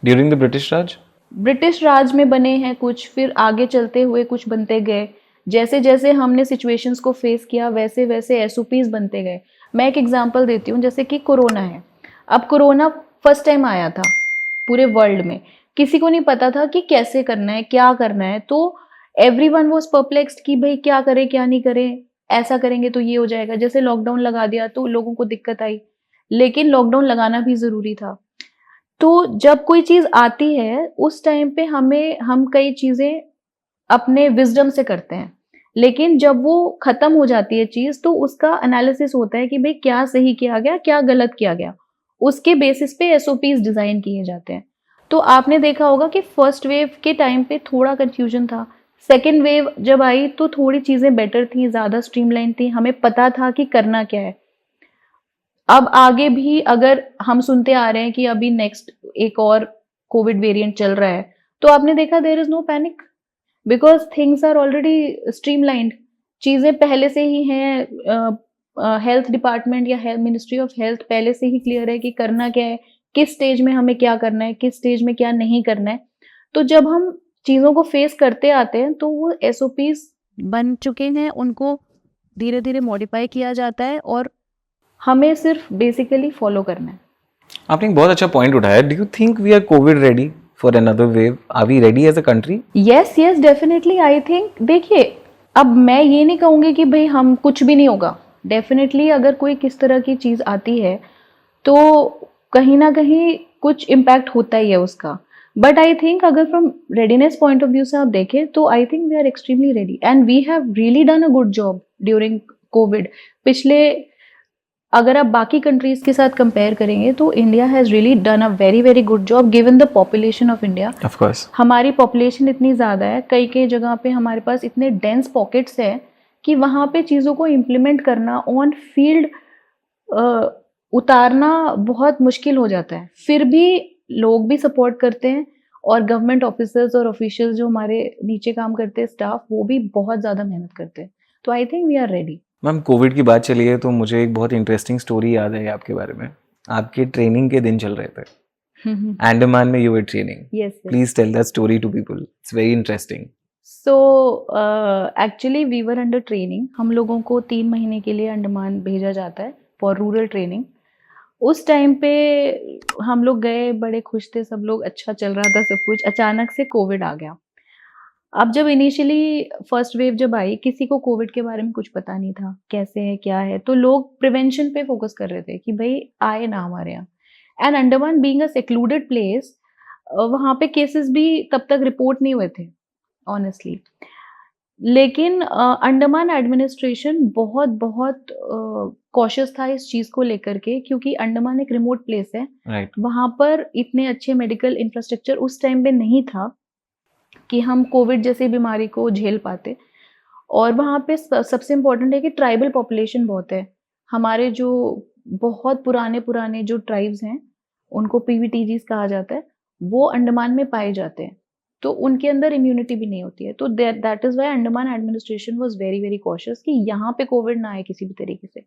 During the British Raj? British Raj में बने हैं कुछ, फिर आगे चलते हुए कुछ बनते गए। जैसे जैसे हमने सिचुएशंस को फेस किया वैसे वैसे एसओपीज बनते गए। मैं एक एग्जांपल देती हूँ, जैसे कि कोरोना है। अब कोरोना फर्स्ट टाइम आया था पूरे वर्ल्ड में, किसी को नहीं पता था कि कैसे करना है, क्या करना है। तो एवरीवन वाज परप्लेक्स्ड कि भाई क्या करें क्या नहीं करें, ऐसा करेंगे तो ये हो जाएगा। जैसे लॉकडाउन लगा दिया तो लोगों को दिक्कत आई, लेकिन लॉकडाउन लगाना भी जरूरी था। तो जब कोई चीज आती है उस टाइम पे हम कई चीजें अपने विजडम से करते हैं, लेकिन जब वो खत्म हो जाती है चीज तो उसका एनालिसिस होता है कि भाई क्या सही किया गया क्या गलत किया गया। उसके बेसिस पे एसओपीज डिजाइन किए जाते हैं। तो आपने देखा होगा कि फर्स्ट वेव के टाइम पे थोड़ा कंफ्यूजन था, सेकेंड वेव जब आई तो थोड़ी चीजें बेटर थी, ज्यादा स्ट्रीमलाइन थी, हमें पता था कि करना क्या है। अब आगे भी अगर हम सुनते आ रहे हैं कि अभी नेक्स्ट एक और कोविड वेरिएंट चल रहा है, तो आपने देखा there is no panic, because things are already streamlined. चीजें पहले से ही हैं, हेल्थ डिपार्टमेंट या मिनिस्ट्री ऑफ हेल्थ पहले से ही क्लियर है कि करना क्या है, किस स्टेज में हमें क्या करना है, किस स्टेज में क्या नहीं करना है। तो जब हम चीजों को फेस करते आते हैं तो वो एसओपीज बन चुके हैं, उनको धीरे धीरे मॉडिफाई किया जाता है और हमें सिर्फ बेसिकली फॉलो करना है। आपने एक बहुत अच्छा पॉइंट उठाया। Do you think we are COVID ready for another wave? Are we ready as a country? Yes yes definitely, I think. देखिए, अब मैं ये नहीं कहूंगी कि भाई हम कुछ भी नहीं होगा। डेफिनेटली अगर कोई किस तरह की चीज आती है तो कहीं ना कहीं कुछ इम्पैक्ट होता ही है उसका। बट आई थिंक अगर from readiness point of view से आप देखें तो I think we are extremely ready and we have really done a good job during COVID. पिछले, अगर आप बाकी कंट्रीज के साथ कंपेयर करेंगे तो India has really done a very very good job given the population of India. Of course हमारी population इतनी ज़्यादा है, कई कई जगह पे हमारे पास इतने डेंस पॉकेट्स है कि वहाँ पे चीज़ों को इम्प्लीमेंट करना, ऑन फील्ड उतारना बहुत मुश्किल हो जाता है। फिर भी लोग भी सपोर्ट करते हैं और गवर्नमेंट ऑफिसर्स और ऑफिशियल्स जो हमारे नीचे काम करते हैं, स्टाफ, वो भी बहुत ज़्यादा मेहनत करते हैं। तो I think we are ready. Ma'am, COVID की बात चली है तो मुझे एक बहुत इंटरेस्टिंग स्टोरी याद है आपके बारे में। आपके ट्रेनिंग के दिन चल रहे थे, अंडमान में you were training. Yes yes. Please tell that story to people, it's very interesting. So actually we were under training. हम लोगों को 3 महीने के लिए अंडमान भेजा जाता है फॉर रूरल ट्रेनिंग। उस टाइम पे हम लोग गए, बड़े खुश थे सब लोग, अच्छा चल रहा था सब कुछ। अचानक से कोविड आ गया। अब जब इनिशियली फर्स्ट वेव जब आई, किसी को कोविड के बारे में कुछ पता नहीं था कैसे है क्या है, तो लोग प्रिवेंशन पे फोकस कर रहे थे कि भाई आए ना हमारे यहाँ। And Andaman being a secluded place, वहाँ पे केसेस भी तब तक रिपोर्ट नहीं हुए थे ऑनेस्टली। लेकिन अंडमान एडमिनिस्ट्रेशन बहुत बहुत कॉशियस था इस चीज को लेकर के, क्योंकि अंडमान एक रिमोट प्लेस है। राइट। वहां पर इतने अच्छे मेडिकल इंफ्रास्ट्रक्चर उस टाइम पे नहीं था कि हम कोविड जैसी बीमारी को झेल पाते। और वहाँ पे सबसे इम्पोर्टेंट है कि ट्राइबल पॉपुलेशन बहुत है। हमारे जो बहुत पुराने पुराने जो ट्राइब्स हैं, उनको पीवीटीजीज कहा जाता है, वो अंडमान में पाए जाते हैं। तो उनके अंदर इम्यूनिटी भी नहीं होती है। तो that is why Andaman administration was very very cautious कि यहाँ पे कोविड ना आए किसी भी तरीके से।